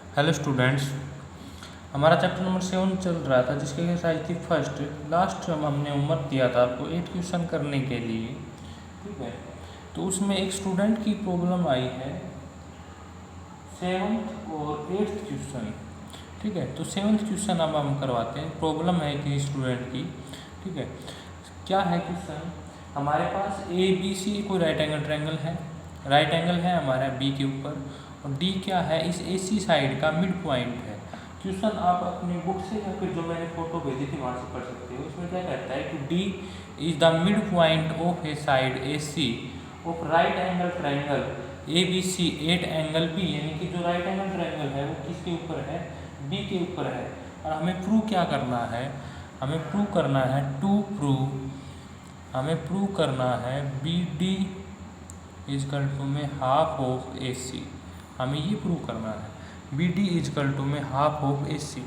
Hello students, हमारा chapter number 7 चल रहा था जिसकी एक्सरसाइज थी फर्स्ट। लास्ट हमने होमवर्क दिया था आपको 8 क्वेश्चन करने के लिए, ठीक है। तो उसमें एक स्टूडेंट की प्रॉब्लम आई है 7th और 8th क्वेश्चन, ठीक है। तो 7th क्वेश्चन अब हम करवाते हैं। प्रॉब्लम है कि स्टूडेंट की, ठीक है। क्या है क्वेश्चन, हमारे पास ए बी सी कोई राइट एंगल ट्रायंगल है, राइट एंगल है हमारा बी के ऊपर, और डी क्या है, इस ए सी साइड का मिड पॉइंट है। क्वेश्चन आप अपनी बुक से या फिर जो मैंने फोटो भेजी थी वहाँ से पढ़ सकते हो। इसमें क्या कहता है कि D is the mid point of a side A C of right angle triangle A B C at angle B, यानी कि जो राइट एंगल ट्रायंगल है वो किसके ऊपर है, बी के ऊपर है। और हमें प्रूव क्या करना है, हमें प्रूव करना है हमें प्रूव करना है बी डी इजकल टू में हाफ ऑफ ए सी। हमें ये प्रूव करना है बी डी इजकल टू में हाफ ऑफ ए सी,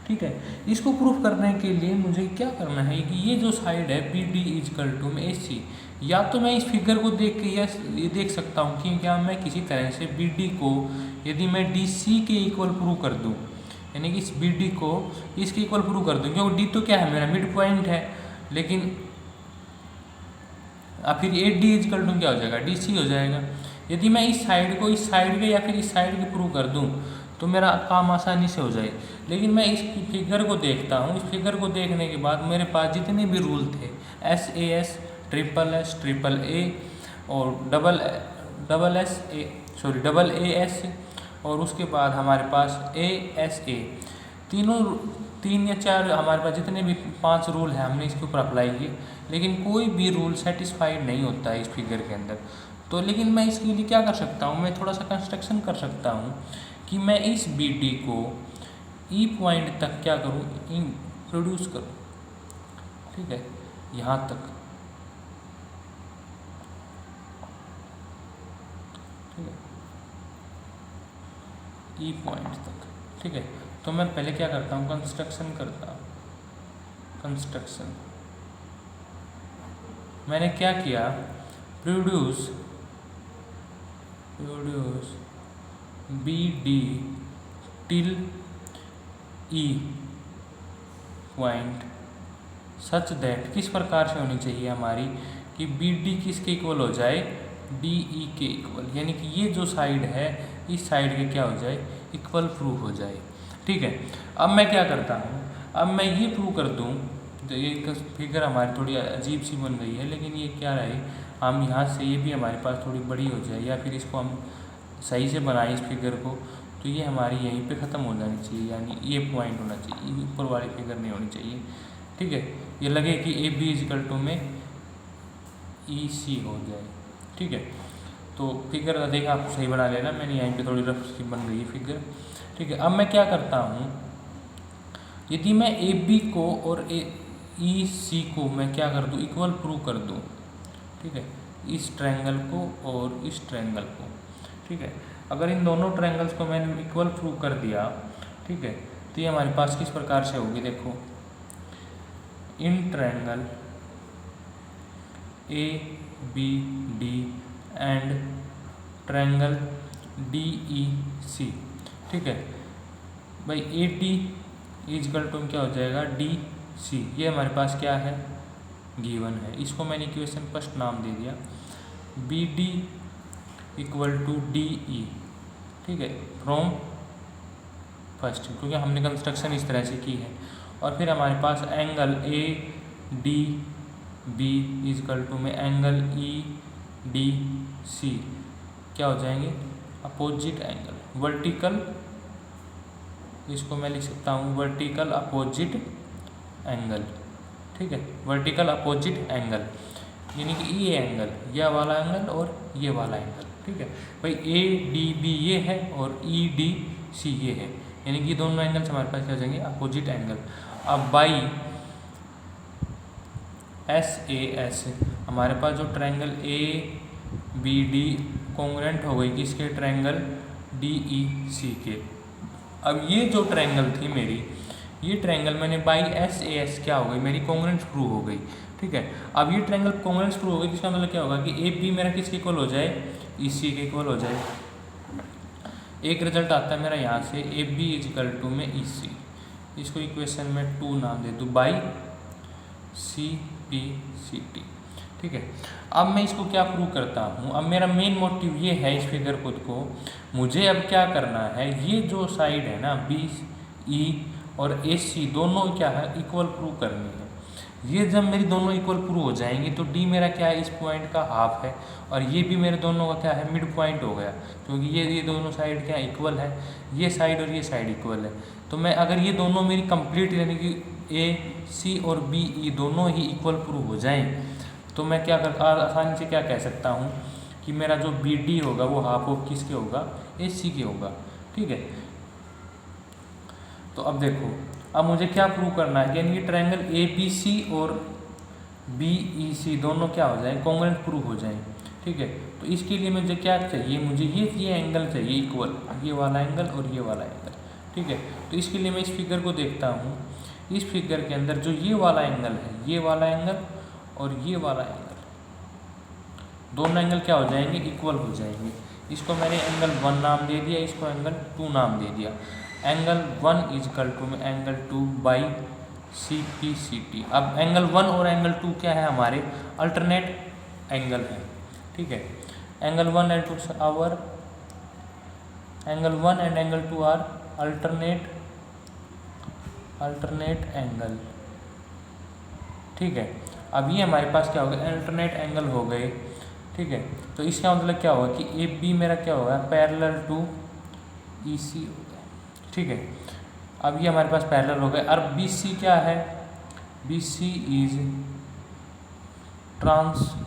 ठीक है। इसको प्रूफ करने के लिए मुझे क्या करना है कि ये जो साइड है बी डी इजकल टू में ए सी, या तो मैं इस फिगर को देख के ये देख सकता हूँ कि क्या मैं किसी तरह से बी डी को यदि मैं डी सी के इक्वल प्रूव कर दूँ, यानी कि इस बी डी को इसके इक्वल प्रूव कर दूँ, क्योंकि डी तो क्या है मेरा मिड पॉइंट है। लेकिन अब फिर ए डी इजकल टू क्या हो जाएगा, डी सी हो जाएगा। यदि मैं इस साइड को इस साइड के या फिर इस साइड के प्रूव कर दूं तो मेरा काम आसानी से हो जाए। लेकिन मैं इस फिगर को देखता हूं, इस फिगर को देखने के बाद मेरे पास जितने भी रूल थे एस ट्रिपल ए और डबल ए एस, और उसके बाद हमारे पास ए एस ए, तीन या चार हमारे पास जितने भी 5 रूल हैं हमने इसके ऊपर अप्लाई किए, लेकिन कोई भी रूल सेटिस्फाइड नहीं होता है इस फिगर के अंदर। तो लेकिन मैं इसके लिए क्या कर सकता हूँ, मैं थोड़ा सा कंस्ट्रक्शन कर सकता हूँ कि मैं इस बी डी को ई पॉइंट तक क्या करूँ, इंट्रोड्यूस करूँ, ठीक है, यहाँ तक, ठीक है, ई पॉइंट तक, ठीक है। तो मैं पहले क्या करता हूँ, कंस्ट्रक्शन करता हूँ। कंस्ट्रक्शन मैंने क्या किया, produce B D till E point such that, किस प्रकार से होनी चाहिए हमारी कि बी डी किसके इक्वल हो जाए, डी ई के इक्वल, यानी कि ये जो साइड है इस साइड के क्या हो जाए, इक्वल प्रूव हो जाए, ठीक है। अब मैं क्या करता हूँ, अब मैं ये प्रूव कर दूँ, तो ये फिगर हमारी थोड़ी अजीब सी बन गई है, लेकिन ये क्या रहे, हम यहाँ से ये भी हमारे पास थोड़ी बड़ी हो जाए, या फिर इसको हम सही से बनाएं इस फिगर को, तो ये हमारी यहीं पे ख़त्म हो जानी चाहिए, यानी ये पॉइंट होना चाहिए, ऊपर वाली फिगर नहीं होनी चाहिए, ठीक है। ये लगे कि ए बी इजकल टू में ई सी हो जाए, ठीक है। तो फिगर देखा आप सही बना लेना, मैंने यहीं पे थोड़ी रफ सी बन गई है फिगर, ठीक है। अब मैं क्या करता हूँ, यदि मैं ए बी को और ई सी को मैं क्या कर दूँ, इक्वल प्रूव कर दूँ, ठीक है, इस ट्रायंगल को और इस ट्रायंगल को, ठीक है। अगर इन दोनों ट्रायंगल्स को मैंने इक्वल प्रूव कर दिया, ठीक है, तो ये हमारे पास किस प्रकार से होगी, देखो, in triangle A B D and triangle D E C, ठीक है भाई, ए डी इजकल टू क्या हो जाएगा, डी सी, ये हमारे पास क्या है, गिवन है। इसको मैंने इक्वेशन फर्स्ट नाम दे दिया, B D equal to D E, ठीक है, फ्रॉम फर्स्ट, क्योंकि हमने कंस्ट्रक्शन इस तरह से की है। और फिर हमारे पास angle A D B is equal to में एंगल ई डी सी क्या हो जाएंगे, अपोजिट एंगल, वर्टिकल, इसको मैं लिख सकता हूँ वर्टिकल अपोजिट एंगल, ठीक है, वर्टिकल अपोजिट एंगल, यानी कि ये एंगल, यह वाला एंगल और ये वाला एंगल, ठीक है भाई, ए डी बी ये है और ई डी सी ये है, यानी कि दोनों एंगल्स हमारे पास क्या हो जाएंगे, अपोजिट एंगल। अब बाई एस ए एस हमारे पास जो triangle A B D congruent हो गई किसके, ट्रायंगल डी ई सी के। अब ये जो ट्रायंगल थी मेरी, ये ट्रायंगल मैंने बाई एस ए एस क्या हो गई, मेरी कॉन्ग्रुएंस प्रूव हो गई, ठीक है। अब ये ट्रायंगल कॉन्ग्रुएंस प्रूव हो गई, इसका मतलब क्या होगा कि ए बी मेरा किसके इक्वल हो जाए, ई सी के इक्वल हो जाए। एक रिजल्ट आता है मेरा यहाँ से ए बी इजिकल टू में ई सी, इसको इक्वेशन में 2 नाम दे दूँ by C P C T. ठीक है, अब मैं इसको क्या प्रूव करता हूँ। अब मेरा मेन मोटिव ये है इस फिगर को मुझे अब क्या करना है, ये जो साइड है ना बी ई और ए सी दोनों क्या है इक्वल प्रूव करनी है। ये जब मेरी दोनों इक्वल प्रूव हो जाएंगी तो डी मेरा क्या है इस पॉइंट का हाफ है, और ये भी मेरे दोनों का क्या है मिड पॉइंट हो गया, क्योंकि ये दोनों साइड क्या इक्वल है, ये साइड और ये साइड इक्वल है। तो मैं अगर ये दोनों मेरी कंप्लीट यानी कि ए सी और बी ई दोनों ही इक्वल प्रूव हो जाएं तो मैं क्या कर आसानी से क्या कह सकता हूँ कि मेरा जो बी डी होगा वो हाफ ऑफ किसके होगा, ए सी के होगा। ठीक है, तो अब देखो अब मुझे क्या प्रूव करना है, यानी कि ट्रायंगल ए बी सी और बी ई सी दोनों क्या हो जाए कॉन्ग्रुएंट प्रूव हो जाए। ठीक है, तो इसके लिए मुझे क्या चाहिए, मुझे ये एंगल चाहिए इक्वल, ये वाला एंगल और ये वाला एंगल। ठीक है, तो इसके लिए मैं इस फिगर को देखता हूँ, इस फिगर के अंदर जो ये वाला एंगल है, ये वाला एंगल और ये वाला एंगल, दोनों एंगल क्या हो जाएंगे इक्वल हो जाएंगे। इसको मैंने एंगल 1 नाम दे दिया, इसको एंगल 2 नाम दे दिया। एंगल 1 इजकल टू में angle 2 by C P C T. अब एंगल 1 और एंगल 2 क्या है हमारे अल्टरनेट एंगल है। ठीक है, angle 1 and 2 our angle 1 and angle 2 are alternate angle. ठीक है, अब ये हमारे पास क्या हो गया अल्टरनेट एंगल हो गए। ठीक है, तो इसका मतलब क्या होगा कि ए बी मेरा क्या होगा पैरेलल टू ई सी हो गया। ठीक है, अब ये हमारे पास पैरेलल हो गए। और बी सी क्या है, बी सी इज ट्रांसवर्सल।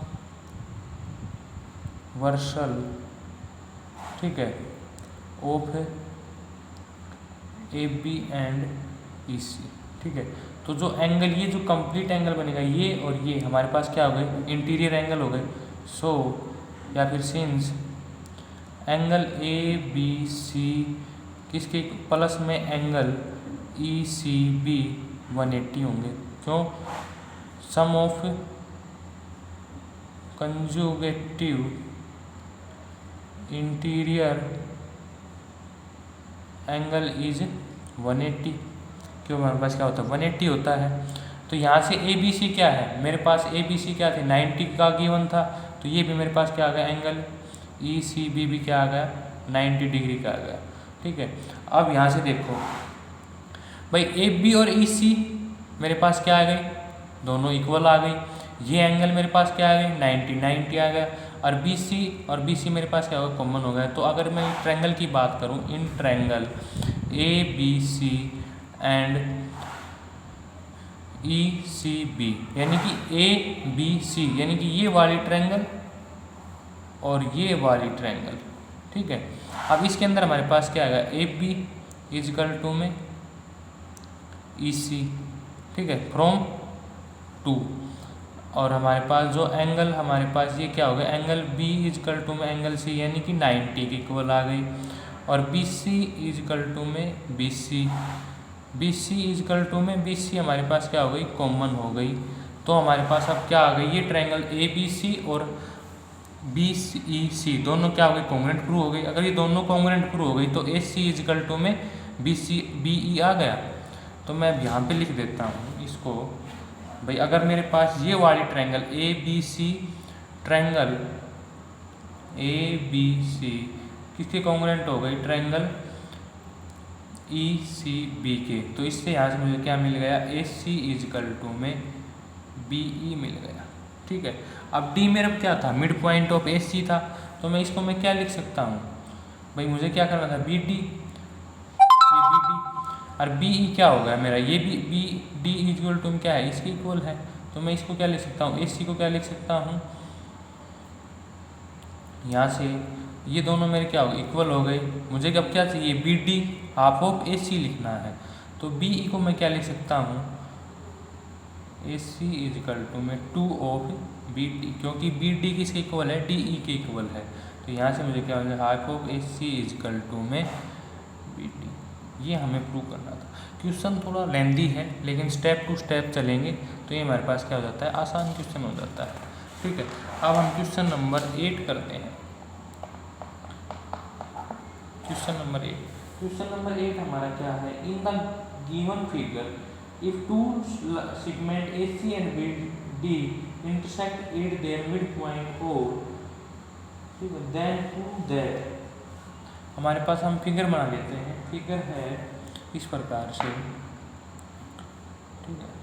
ठीक है, of A B and E C. ठीक है, तो जो एंगल ये जो कंप्लीट एंगल बनेगा ये और ये हमारे पास क्या हो गए इंटीरियर एंगल हो गए। सो या फिर since angle A B C किसके प्लस में एंगल ई सी बी 180 होंगे, क्यों sum of conjugative interior angle is 180। क्यों हमारे पास क्या होता है 180 होता है। तो यहाँ से ए बी सी क्या है, मेरे पास ए बी सी क्या थे 90 का गिवन था, तो ये भी मेरे पास क्या आ गया एंगल ई सी बी भी क्या आ गया 90 डिग्री का आ गया। ठीक है, अब यहाँ से देखो भाई ए बी और ई सी मेरे पास क्या आ गई दोनों इक्वल आ गई। ये एंगल मेरे पास क्या आ गई 90 आ गया, और बी सी मेरे पास क्या होगा कॉमन हो गया। तो अगर मैं ट्रायंगल की बात करूँ in triangle A B C and E C B यानी कि ए बी सी यानी कि ये वाली ट्रायंगल और ये वाली ट्रायंगल। ठीक है, अब इसके अंदर हमारे पास क्या आएगा ए बी इजकल टू में ई सी। ठीक है, फ्रॉम 2, और हमारे पास जो एंगल हमारे पास ये क्या हो गया एंगल बी इजकल टू में एंगल सी यानी कि 90 की इक्वल आ गई, और बी सी इजकल टू में बी सी इजकल टू में बी सी हमारे पास क्या हो गई कॉमन हो गई। तो हमारे पास अब क्या आ गई ये ट्रायंगल ए बी सी और बी ई सी दोनों क्या हो गई कॉन्ग्रुएंट प्रूव हो गई। अगर ये दोनों कॉन्ग्रुएंट प्रूव हो गई तो ए सी इजकल टू में बी सी बी ई आ गया। तो मैं अब यहाँ पे लिख देता हूँ इसको भाई, अगर मेरे पास ये वाली triangle A B C triangle A B C किसके कॉन्ग्रुएंट हो गई ट्रायंगल ई सी बी के, तो इससे यहाँ से मुझे क्या मिल गया ए सी इजकल टू में बी ई मिल गया। ठीक है, अब डी मेरा क्या था मिड पॉइंट ऑफ ए सी था, तो मैं इसको मैं क्या लिख सकता हूँ भाई मुझे क्या करना था बी डी, ये बी डी और बी ई क्या होगा मेरा ये बी डी इक्वल टू क्या है इसके इक्वल है। तो मैं इसको क्या लिख सकता हूँ ए सी को क्या लिख सकता हूँ यहाँ से ये दोनों मेरे क्या हो गए इक्वल हो गए। मुझे अब क्या चाहिए B D half of A सी लिखना है, तो बी ई को मैं क्या लिख सकता हूँ ए सी इजकल टू में 2 ऑफ बी डी, क्योंकि बी डी किसके इक्वल है डी ई के इक्वल है। तो यहाँ से मुझे क्या हो जाएगा half of A C is equal to में बी डी। ये हमें प्रूव करना था। क्वेश्चन थोड़ा लेंदी है लेकिन स्टेप टू स्टेप चलेंगे तो ये हमारे पास क्या हो जाता है आसान क्वेश्चन हो जाता है। ठीक है, अब हम क्वेश्चन नंबर 8 करते हैं। क्वेश्चन नंबर 8 हमारा क्या है, in the given figure if two segment A C and B D intersect at their mid point O, ठीक है, देन प्रूव दैट। हमारे पास हम फिगर बना लेते हैं। फिगर है इस प्रकार से, ठीक है,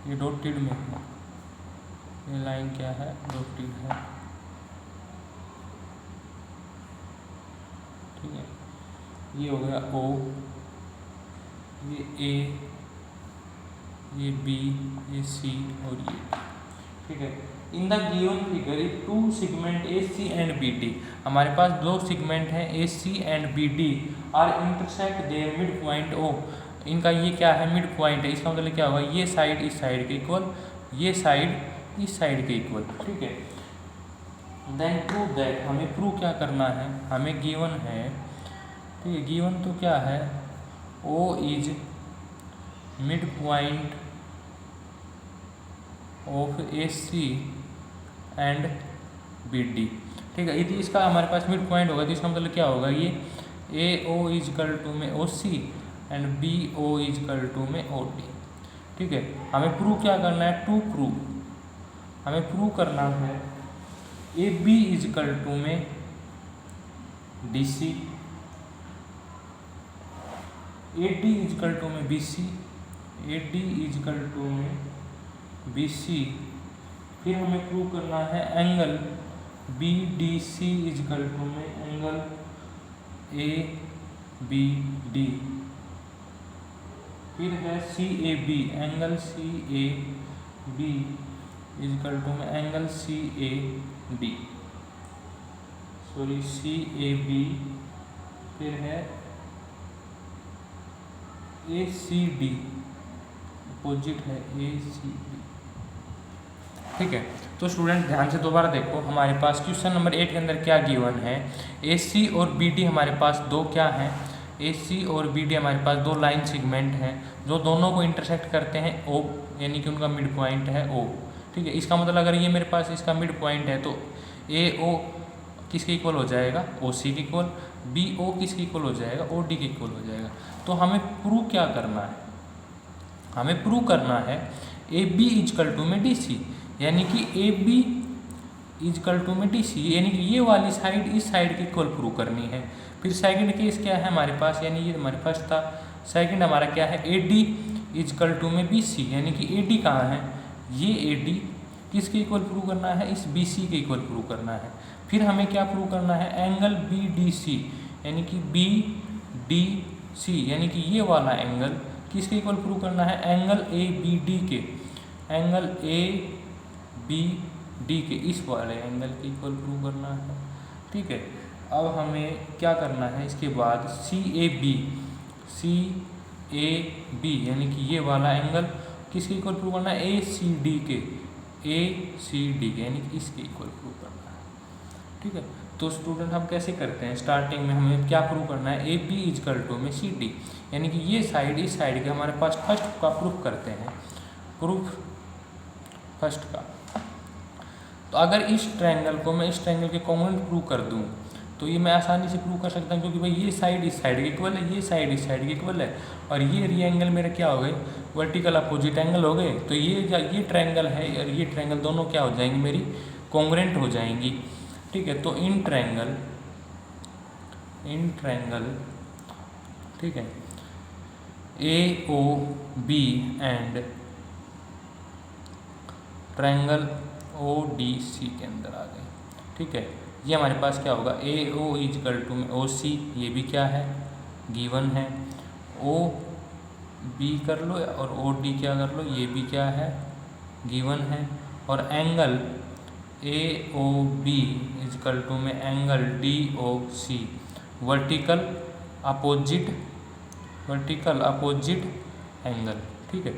ये डॉटेड में है, ये लाइन क्या है, डॉटेड है, ठीक है। ये हो गया ओ, ये ए, ये बी, ये सी और ये, ठीक है। In the given figure if two segment A C and B D, हमारे पास दो सेगमेंट हैं A C and B D are intersect their mid point O, इनका ये क्या है, मिड पॉइंट है। इसका मतलब क्या होगा, ये साइड इस साइड के इक्वल, ये साइड इस साइड के इक्वल, ठीक है। देन प्रूव दैट, हमें प्रूव क्या करना है, हमें गिवन है, ठीक है, गिवन तो क्या है, O is mid point of A C and B D, ठीक है। यदि इसका हमारे पास मिड पॉइंट होगा तो इसका मतलब क्या होगा, ये ए ओ इजकल टू में O C and B O is equal to में ओ डी, ठीक है। हमें प्रूव क्या करना है, टू प्रूव, हमें प्रूव करना है ए बी इजकल टू में D C, A D is equal to में B C, A D is equal to में बी सी। फिर हमें प्रूव करना है angle B D C is equal to में एंगल ए बी डी। फिर है C A B, angle C A B is equal to में angle C A D, sorry C A B. फिर है ए सी डी, अपोजिट है ए C D, ठीक है। तो स्टूडेंट ध्यान से दोबारा देखो, हमारे पास क्वेश्चन नंबर 8 के अंदर क्या गिवन है, ए सी और बी डी हमारे पास दो क्या हैं, ए सी और बी डी हमारे पास दो लाइन सेगमेंट हैं जो दोनों को इंटरसेक्ट करते हैं ओ, यानी कि उनका मिड पॉइंट है ओ, ठीक है। इसका मतलब अगर ये मेरे पास इसका मिड पॉइंट है तो ए ओ किसके इक्वल हो जाएगा, ओ सी के इक्वल, बी ओ किसके इक्वल हो जाएगा, ओ डी के इक्वल हो जाएगा। तो हमें प्रूव क्या करना है, हमें प्रूव करना है ए बी इजकल टू में डी सी, यानी कि ए बी इजकल टू में डी सी, यानी कि ये वाली साइड इस साइड की इक्वल प्रूव करनी है। फिर सेकंड केस क्या है हमारे पास, यानी ये हमारे पास था, सेकंड हमारा क्या है, ए डी इजकल टू में बी सी, यानी कि ए डी कहाँ है, ये ए डी किसके इक्वल प्रूव करना है, इस बी सी के इक्वल प्रूव करना है। फिर हमें क्या प्रूव करना है, एंगल बी डी सी, यानी कि बी डी सी, यानी कि ये वाला एंगल किसके इक्वल प्रूव करना है, एंगल ए बी डी के, एंगल ए बी डी के इस वाले एंगल के इक्वल प्रूव करना है, ठीक है। अब हमें क्या करना है, इसके बाद सी ए बी यानी कि ये वाला एंगल किसके इक्वल प्रूव करना है, ए सी डी के, यानी कि इसके इक्वल प्रूव करना है, ठीक है। तो स्टूडेंट हम कैसे करते हैं, स्टार्टिंग में हमें क्या प्रूव करना है, ए बी इजकल टू में सी डी, यानी कि ये साइड इस साइड के हमारे पास फर्स्ट का प्रूफ करते हैं, प्रूफ फर्स्ट का। तो अगर इस ट्रायंगल को मैं इस ट्रायंगल के कॉन्ग्रुएंट प्रूव कर दूं तो ये मैं आसानी से प्रूव कर सकता हूं, क्योंकि भाई ये साइड इस साइड के इक्वल है, ये साइड इस साइड के इक्वल है, और ये एंगल मेरा क्या हो गए, वर्टिकल अपोजिट एंगल हो गए। तो ये ट्रायंगल है और ये ट्रायंगल दोनों क्या हो जाएंगी, मेरी कॉन्ग्रुएंट हो जाएंगी, ठीक है। तो इन ट्रायंगल ठीक है, A O B and triangle O D C के अंदर आ गए, ठीक है। ये हमारे पास क्या होगा, ए ओ इजकल टू में ओ सी, ये भी क्या है, गिवन है, ओ बी कर लो और ओ डी क्या कर लो, ये भी क्या है, गिवन है। और angle A O B is equal to में angle D O C, vertical opposite angle, ठीक है।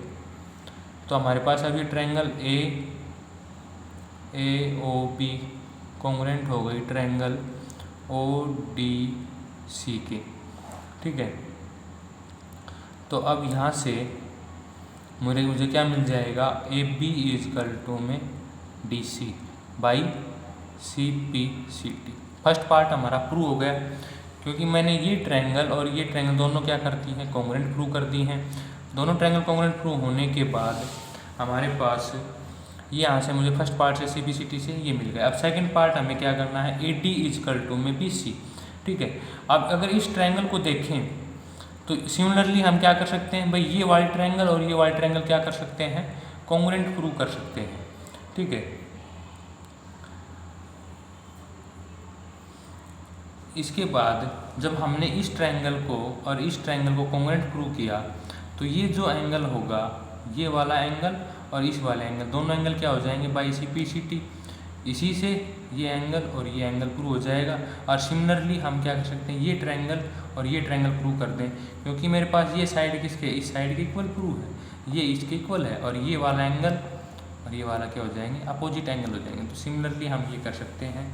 तो हमारे पास अभी triangle A O B congruent हो गई ट्रायंगल ओ डी सी के, ठीक है। तो अब यहाँ से मुझे क्या मिल जाएगा, ए बी इजकल टू में D C by C P C T. First part हमारा प्रूव हो गया, क्योंकि मैंने ये ट्रायंगल और ये ट्रायंगल दोनों क्या करती हैं, कॉन्ग्रुएंट प्रूव कर दी हैं। दोनों ट्रायंगल कॉन्ग्रुएंट प्रूव होने के बाद हमारे पास ये यहाँ से मुझे फर्स्ट पार्ट से सी पी सी टी से ये मिल गया। अब सेकंड पार्ट हमें क्या करना है, ए डी इजकल टू में बी सी। ठीक है, अब अगर इस ट्रायंगल को देखें तो सिमिलरली हम क्या कर सकते हैं भाई, ये वाले ट्रायंगल और ये वाले ट्रायंगल क्या कर सकते हैं, कॉन्ग्रुएंट प्रूव कर सकते हैं। ठीक है, इसके बाद जब हमने इस ट्रायंगल को और इस ट्रायंगल को कॉन्ग्रुएंट प्रूव किया तो ये जो एंगल होगा, ये वाला एंगल और इस वाला एंगल, दोनों एंगल क्या हो जाएंगे by C P C T. इसी से ये एंगल और ये एंगल प्रूव हो जाएगा। और सिमिलरली हम क्या कर सकते हैं, ये ट्रायंगल और ये ट्रायंगल प्रूव कर दें, क्योंकि मेरे पास ये साइड किसके, इस साइड के इक्वल प्रूव है, ये इसके इक्वल है, और ये वाला एंगल और ये वाला क्या हो जाएंगे, अपोजिट एंगल हो जाएंगे। तो सिमिलरली हम ये कर सकते हैं।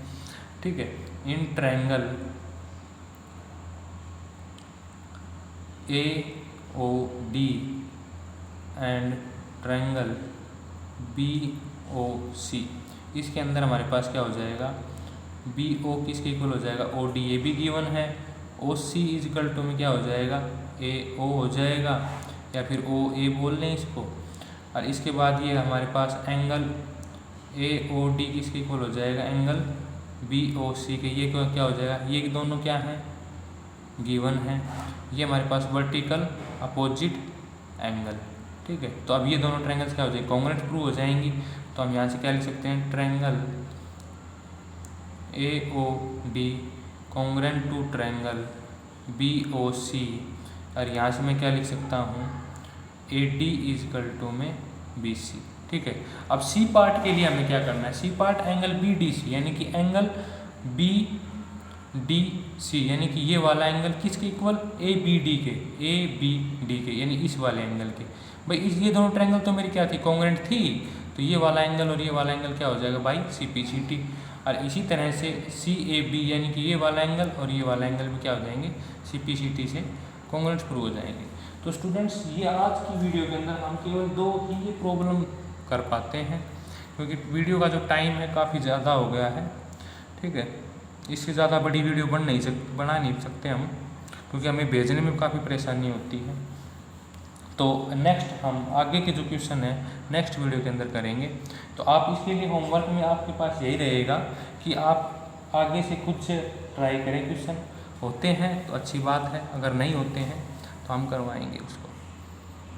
ठीक है, in triangle A O D and triangle B O C, इसके अंदर हमारे पास क्या हो जाएगा, बी ओ किसके इक्वल हो जाएगा, ओ डी ए भी गिवन है, ओ सी इजिकल टू में क्या हो जाएगा, ए ओ हो जाएगा, या फिर ओ ए बोल लें इसको। और इसके बाद ये हमारे पास एंगल ए ओ डी किसके इक्वल हो जाएगा, एंगल बी ओ सी के, ये क्या हो जाएगा, ये दोनों क्या हैं, गिवन है। ये हमारे पास वर्टिकल अपोजिट एंगल। ठीक है, तो अब ये दोनों ट्रायंगल्स क्या हो जाएंगे, कॉन्ग्रुएंट प्रूव हो जाएंगी। तो हम यहाँ से क्या लिख सकते हैं, triangle A O D congruent to triangle B O C, और यहाँ से मैं क्या लिख सकता हूँ, ए डी इजकल टू में बी सी। ठीक है, अब सी पार्ट के लिए हमें क्या करना है, C part angle B D C, यानी कि एंगल बी डी सी, यानी कि ये वाला एंगल किसके इक्वल, ए बी डी के, ए बी डी के, यानी इस वाले एंगल के। भाई ये दोनों ट्रायंगल तो मेरी क्या थी, कॉन्ग्रुएंट थी, तो ये वाला एंगल और ये वाला एंगल क्या हो जाएगा by C P C T. और इसी तरह से सी ए बी, यानी कि ये वाला एंगल और ये वाला एंगल भी क्या हो जाएंगे, सी पी सी टी से कॉन्ग्रुएंट प्रूव हो जाएंगे। तो स्टूडेंट्स, ये आज की वीडियो के अंदर हम केवल 2 ही ये प्रॉब्लम कर पाते हैं, क्योंकि वीडियो का जो टाइम है काफ़ी ज़्यादा हो गया है। ठीक है, इससे ज़्यादा बड़ी वीडियो बना नहीं सकते हम, क्योंकि हमें भेजने में काफ़ी परेशानी होती है। तो नेक्स्ट हम आगे के जो क्वेश्चन है नेक्स्ट वीडियो के अंदर करेंगे। तो आप इसके लिए होमवर्क में आपके पास यही रहेगा कि आप आगे से खुद से ट्राई करें, क्वेश्चन होते हैं तो अच्छी बात है, अगर नहीं होते हैं तो हम करवाएंगे उसको।